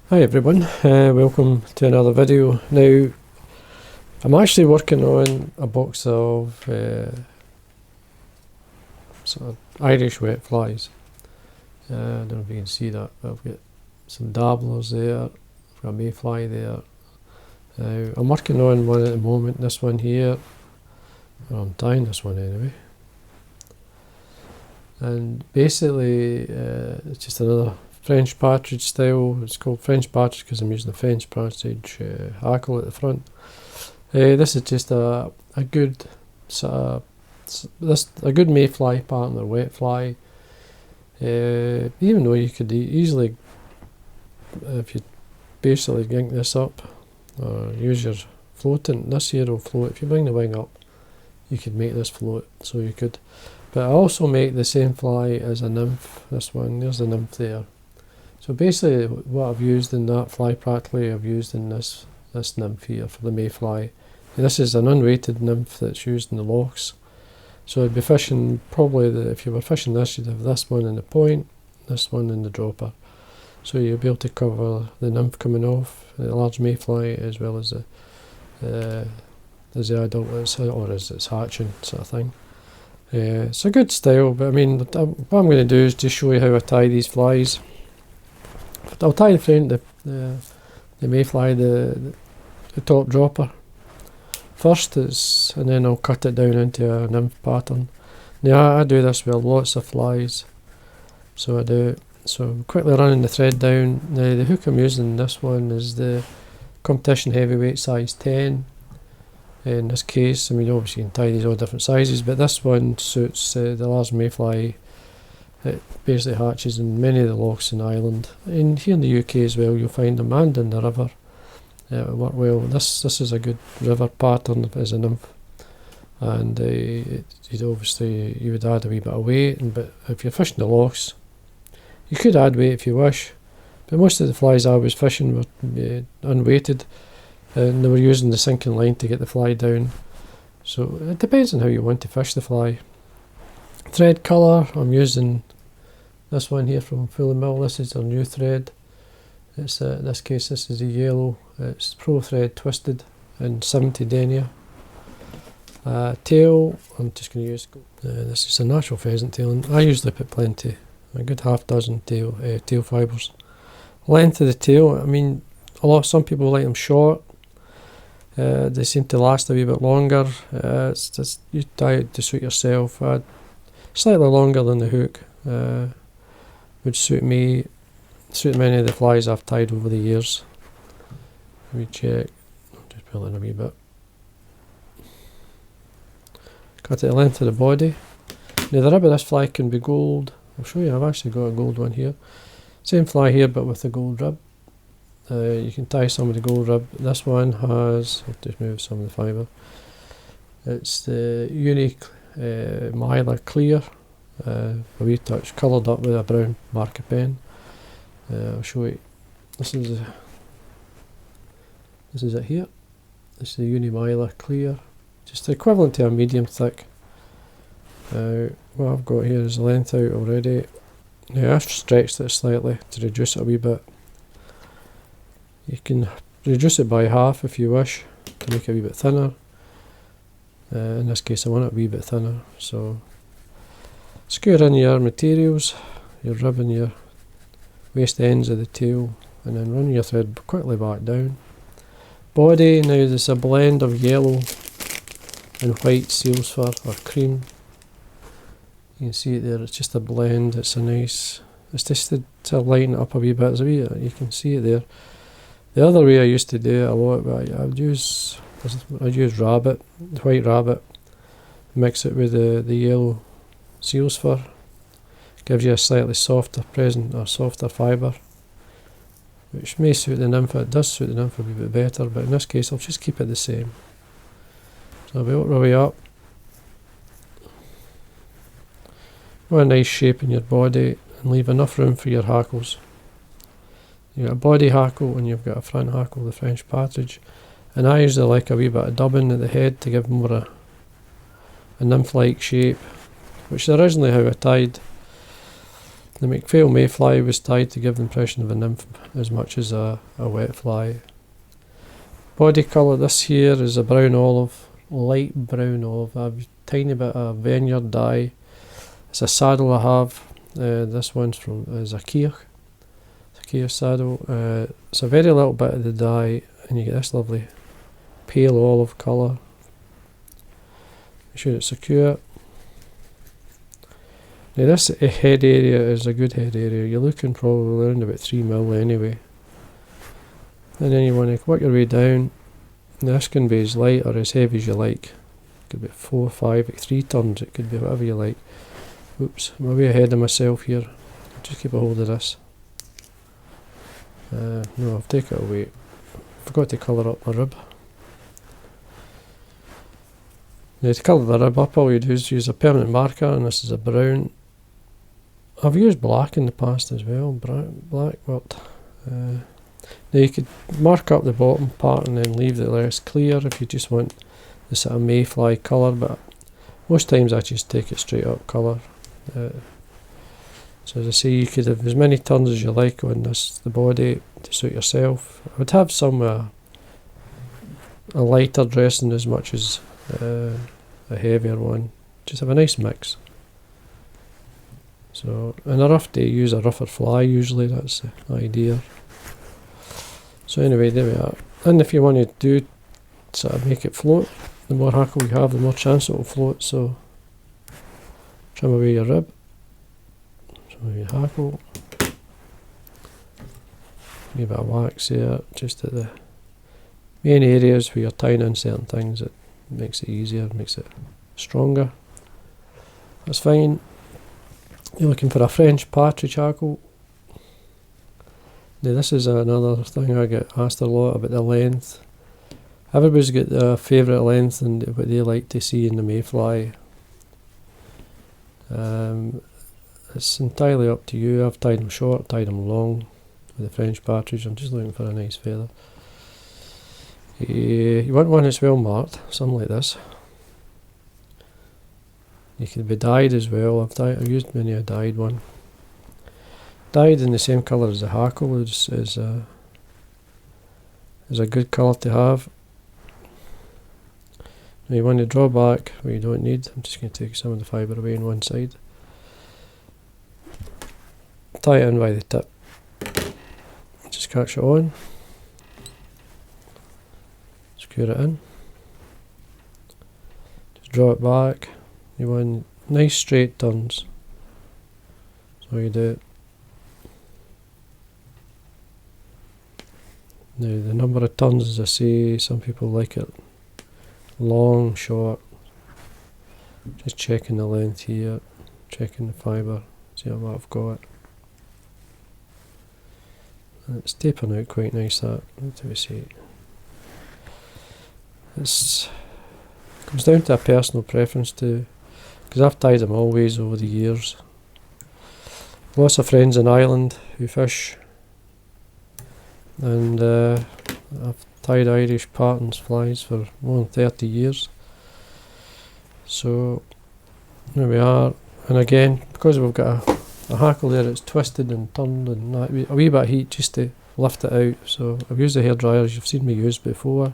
Hi everyone, welcome to another video. Now, I'm actually working on a box of sort of Irish wet flies. I don't know if you can see that, but I've got some dabblers there, I've got a mayfly there. I'm working on one at the moment, this one here, well, I'm tying this one anyway. And basically, it's just another French partridge style. It's called French partridge because I'm using the French partridge hackle at the front. This is just a good sort of a good mayfly partner, wet fly. Even though you could easily, if you basically gink this up or use your floating, this here will float. If you bring the wing up, you could make this float. So you could, but I also make the same fly as a nymph. This one, there's the nymph there. So basically what I've used in that fly practically I've used in this nymph here for the mayfly. And this is an unweighted nymph that's used in the lochs. So I'd be fishing probably, if you were fishing this, you'd have this one in the point, this one in the dropper. So you'll be able to cover the nymph coming off, the large mayfly, as well as the adult or as it's hatching sort of thing. It's a good style, but I mean, what I'm going to do is just show you how I tie these flies. I'll tie the mayfly, the top dropper first, and then I'll cut it down into a nymph pattern. Now I do this with lots of flies, so I do. So I'm quickly running the thread down. Now the hook I'm using, this one is the competition heavyweight size 10. In this case, I mean obviously you can tie these all different sizes, but this one suits the large mayfly. It basically hatches in many of the lochs in Ireland, and here in the UK as well. You'll find them, and in the river. It'll work well. This is a good river pattern as a nymph, and you'd obviously you would add a wee bit of weight. But if you're fishing the lochs, you could add weight if you wish. But most of the flies I was fishing were unweighted, and they were using the sinking line to get the fly down. So it depends on how you want to fish the fly. Thread colour, I'm using this one here from F.Mill. This is our new thread. It's in this case this is a yellow. It's Pro Thread Twisted in 70 Denier. Tail, I'm just going to use this is a natural pheasant tail, and I usually put plenty, a good half dozen tail fibres. Length of the tail, I mean some people like them short. They seem to last a wee bit longer. It's just you tie it to suit yourself. Slightly longer than the hook would suit me, suit many of the flies I've tied over the years. Let me check, I'll just pull in a wee bit. Cut it the length of the body. Now the rib of this fly can be gold. I'll show you, I've actually got a gold one here. Same fly here but with the gold rib. You can tie some of the gold rib. This one has, I'll just move some of the fibre. It's the Uni-Mylar clear, a wee touch coloured up with a brown marker pen. I'll show you. This is it here. This is the Uni-Mylar clear, just equivalent to a medium thick. What I've got here is the length out already. Now I've stretched it slightly to reduce it a wee bit. You can reduce it by half if you wish to make it a wee bit thinner. In this case I want it a wee bit thinner, so skewer in your materials, your rib and your waist ends of the tail, and then run your thread quickly back down. Body, now there's a blend of yellow and white seal's fur or cream. You can see it there, it's just a blend, it's a nice, it's just to lighten it up a wee bit, you can see it there. The other way I used to do it a lot, but I'd use rabbit, white rabbit, mix it with the yellow seal's fur, gives you a slightly softer present or softer fibre, which may suit the nymph. It does suit the nymph a wee bit better, but in this case I'll just keep it the same. So I'll work my way up. Want a nice shape in your body and leave enough room for your hackles. You've got a body hackle and you've got a front hackle, the French partridge. And I usually like a wee bit of dubbing at the head to give more a nymph-like shape, which is originally how I tied The McPhail Mayfly was tied to give the impression of a nymph as much as a wet fly. Body colour, this here is a brown olive, light brown olive. I have a tiny bit of vineyard dye. It's a saddle I have. This one's is a Kir. It's a Kir saddle. It's a very little bit of the dye, and you get this lovely pale olive colour. Make sure it's secure. Now this head area is a good head area. You're looking probably around about 3mm anyway. And then you want to work your way down. Now this can be as light or as heavy as you like. It could be 4, 5, 3 tons. It could be whatever you like. Oops, I'm way ahead of myself here. Just keep a hold of this. No, I'll take it away. Forgot to colour up my rib. Now to colour the rib up, all you do is use a permanent marker, and this is a brown. I've used black in the past as well. Black worked. Now you could mark up the bottom part and then leave the rest clear if you just want the sort of mayfly colour, but most times I just take it straight up colour. So as I say, you could have as many turns as you like on the body to suit yourself. I would have some a lighter dressing as much as a heavier one. Just have a nice mix. So in a rough day, use a rougher fly usually, that's the idea. So anyway, there we are. And if you want to do sort of make it float, the more hackle you have, the more chance it will float. So trim away your rib, trim away your hackle, a bit of wax there, just at the main areas where you're tying in certain things. It makes it easier, makes it stronger. That's fine. You're looking for a French partridge hackle. Now this is another thing I get asked a lot about the length. Everybody's got their favourite length and what they like to see in the mayfly. It's entirely up to you. I've tied them short, tied them long with the French partridge. I'm just looking for a nice feather. You want one that's well marked, something like this. You can be dyed as well. I've used many a dyed one. Dyed in the same colour as the hackle is a good colour to have. Now you want to draw back where you don't need. I'm just going to take some of the fibre away on one side. Tie it in by the tip. Just catch it on. Secure it in. Just draw it back. You want nice straight turns. So you do it. Now the number of turns, as I say, some people like it long, short. Just checking the length here, checking the fibre, see what I've got. And it's tapering out quite nice, that. What do we say? It comes down to a personal preference too, because I've tied them always over the years. Lots of friends in Ireland who fish, and I've tied Irish Partons flies for more than 30 years. So there we are, and again, because we've got a hackle there, it's twisted and turned and that, a wee bit of heat just to lift it out. So I've used the hair dryers you've seen me use before,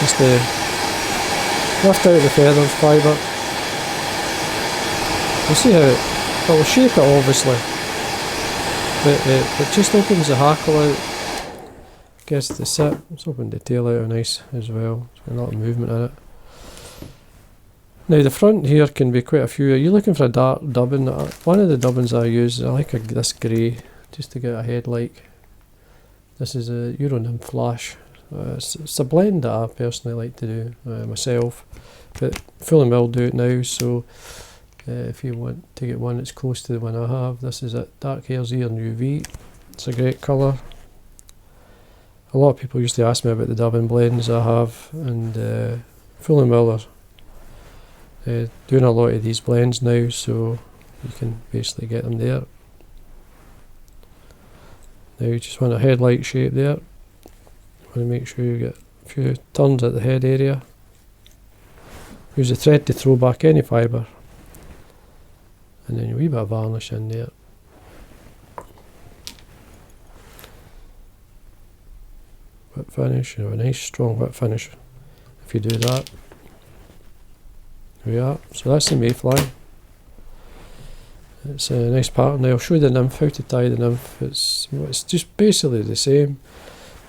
just to lift out the feathers, fibre. You'll see how it will shape it obviously, but it just opens the hackle out, gets to sit. It's opened the tail out nice as well. It's got a lot of movement in it. Now the front here can be quite a few. Are you looking for a dark dubbin? One of the dubbins I use, I like this grey, just to get a head like. This is a Nymph Flash. It's a blend that I personally like to do myself, but F.Mill do it now, so if you want to get one that's close to the one I have, this is it, Dark Hare's Ear UV. It's a great colour. A lot of people used to ask me about the dubbin blends I have, and F.Mill are doing a lot of these blends now, so you can basically get them there. Now you just want a head-like shape there. You want to make sure you get a few turns at the head area. Use the thread to throw back any fibre. and then a wee bit of varnish in there. Whip finish, a nice strong whip finish if you do that. There we are. So that's the Mayfly. It's a nice pattern. Now I'll show the Nymph, how to tie the Nymph. It's just basically the same,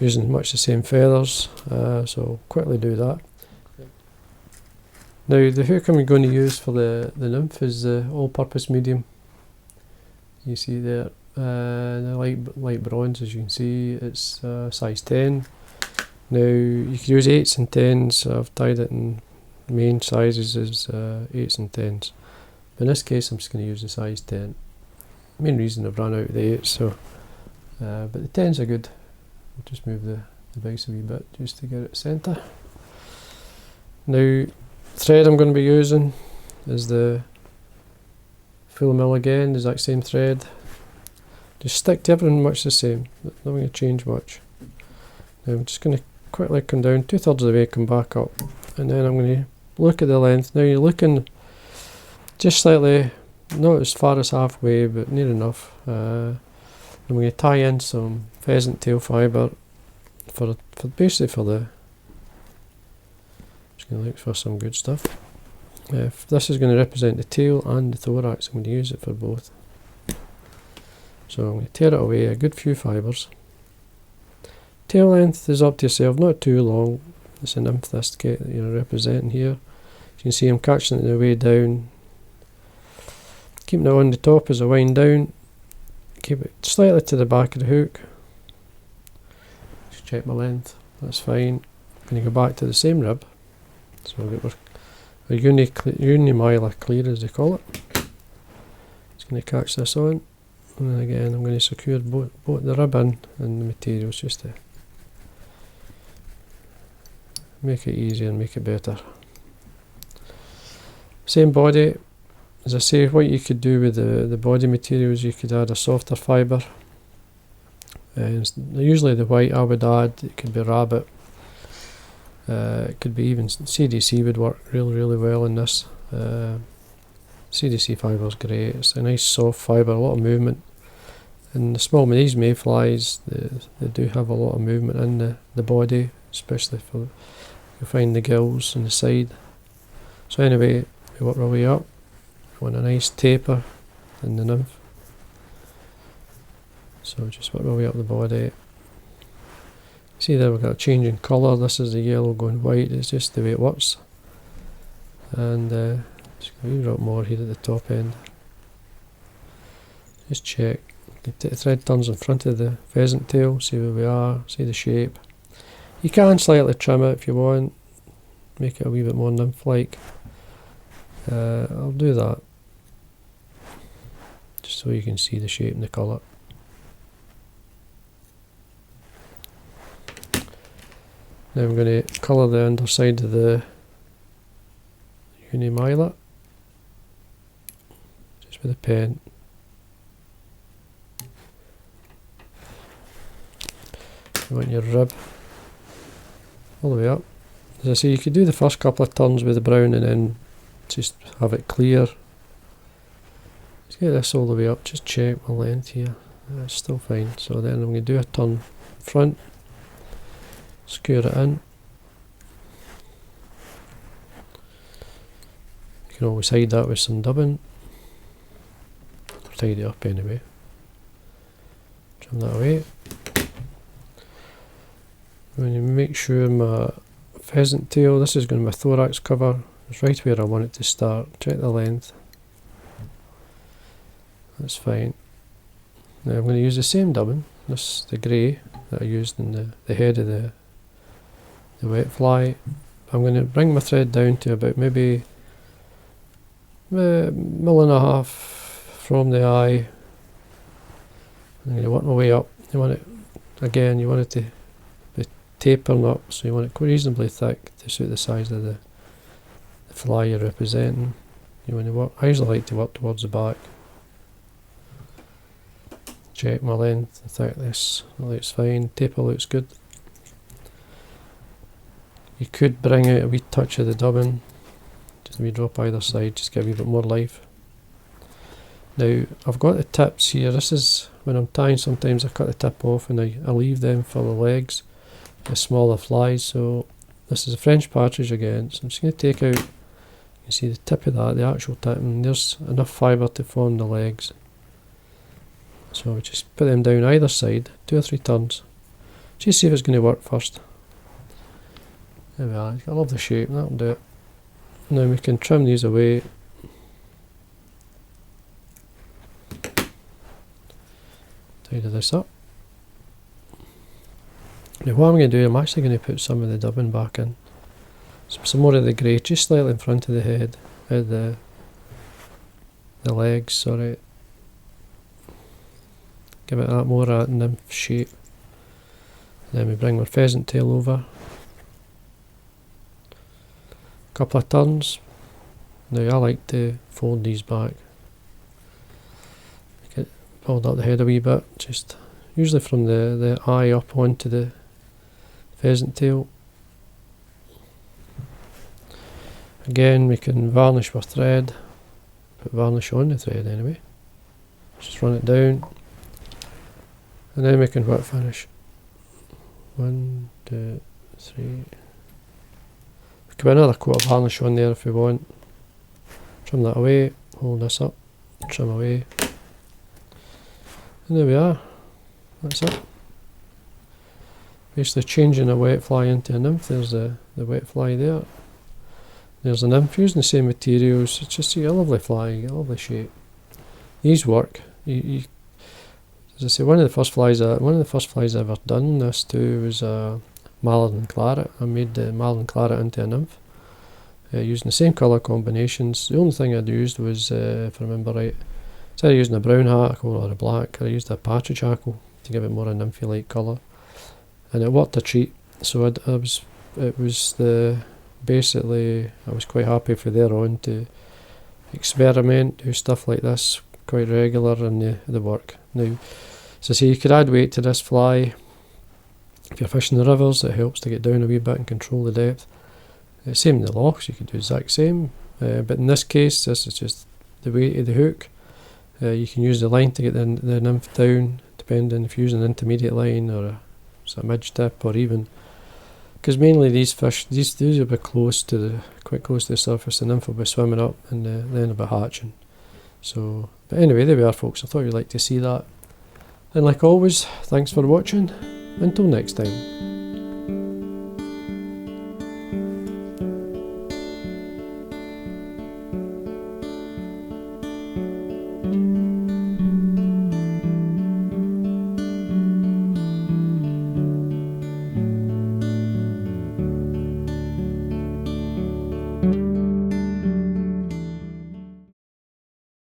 using much the same feathers, so I'll quickly do that. Now the hook I'm going to use for the Nymph is the all-purpose medium. You see there, the light bronze, as you can see, it's size 10. Now you can use 8s and 10s, I've tied it in main sizes as 8s and 10s. In this case I'm just going to use the size 10. Main reason I've run out of the 8s, so, but the 10s are good. I'll just move the base a wee bit just to get it centre. Now thread I'm going to be using is the F.Mill again, the exact same thread. Just stick to everything much the same, not going to change much. Now I'm just going to quickly come down 2/3 of the way, come back up, and then I'm going to look at the length. Now you're looking just slightly, not as far as halfway, but near enough. I'm going to tie in some pheasant tail fibre for basically for the. Just going to look for some good stuff. If this is going to represent the tail and the thorax, I'm going to use it for both. So I'm going to tear it away, a good few fibres. Tail length is up to yourself, not too long. It's a Nymph this that you're representing here. You can see I'm catching it the way down. Keeping it on the top as I wind down. Keep it slightly to the back of the hook. Just check my length, that's fine. I'm going to go back to the same rib. So we've got our Uni-Mylar clear, as they call it. Just going to catch this on. And then again I'm going to secure both the rib in and the materials just to make it easier and make it better. Same body. As I say, what you could do with the body materials, you could add a softer fibre. Usually the white I would add, it could be rabbit. It could be even CDC would work really well in this. CDC fibre is great. It's a nice soft fibre, a lot of movement. And these mayflies, they do have a lot of movement in the body, especially for you'll find the gills on the side. So anyway, we work our way up. We want a nice taper in the Nymph. So just work our way up the body. See there we've got a change in colour. This is the yellow going white. It's just the way it works. And just a wee drop more here at the top end. Just check. The thread turns in front of the pheasant tail. See where we are. See the shape. You can slightly trim it if you want. Make it a wee bit more Nymph-like. I'll do that. Just so you can see the shape and the colour. Now I'm going to colour the underside of the Uni-Mylar just with a pen. You want your rib all the way up. As I say, you could do the first couple of turns with the brown and then just have it clear. Let's get this all the way up, just check my length here. That's still fine. So then I'm going to do a turn front. Skewer it in. You can always hide that with some dubbing. Or tidy it up anyway. Trim that away. I'm going to make sure my pheasant tail, this is going to be my thorax cover. It's right where I want it to start. Check the length. That's fine. Now I'm going to use the same dubbing. This the grey that I used in the head of the wet fly. I'm going to bring my thread down to about maybe a 1.5 mil from the eye. I'm going to work my way up. You want it again. You want it to be tapering up, so you want it reasonably thick to suit the size of the fly you're representing. You want to work. I usually like to work towards the back. Check my length, the thickness. It looks fine. Taper looks good. You could bring out a wee touch of the dubbing, just a wee drop either side, just give a wee bit more life. Now I've got the tips here. This is when I'm tying, sometimes I cut the tip off and I leave them for the legs, the smaller flies. So this is a French partridge again, so I'm just going to take out, you see the tip of that, the actual tip, and there's enough fibre to form the legs. So we just put them down either side, 2 or 3 turns. Just see if it's going to work first. There we are, I love the shape, that'll do it. Now we can trim these away. Tidy this up. Now what I'm going to do, I'm actually going to put some of the dubbing back in. Some more of the grey, just slightly in front of the head, the legs, sorry. Give it that more nymph shape. Then we bring our pheasant tail over. Couple of turns. Now I like to fold these back. Make it build up the head a wee bit, just usually from the eye up onto the pheasant tail. Again, we can varnish with thread. Put varnish on the thread anyway. Just run it down. And then we can wet finish. 1, 2, 3. We can put another coat of varnish on there if we want. Trim that away, hold this up, trim away. And there we are. That's it. Basically changing a wet fly into a nymph. There's the wet fly there. There's a nymph using the same materials. It's just a lovely fly, a lovely shape. These work. As I say, one of the first flies I ever done this to was a mallard and claret. I made the mallard and claret into a nymph using the same colour combinations. The only thing I'd used was, if I remember right, instead of using a brown hackle or a black, I used a partridge hackle to give it more a nymphy-like colour, and it worked a treat. So basically I was quite happy from there on to experiment, do stuff like this quite regular, and the work. Now, as I say, you could add weight to this fly. If you're fishing the rivers, it helps to get down a wee bit and control the depth. Same in the lochs, you could do the exact same, but in this case, this is just the weight of the hook. You can use the line to get the nymph down, depending if you're using an intermediate line or a midge tip, or even, because mainly these fish, these will be quite close to the surface. The nymph will be swimming up and then they'll be hatching. So, but anyway, there we are, folks. I thought you'd like to see that. And like always, thanks for watching. Until next time.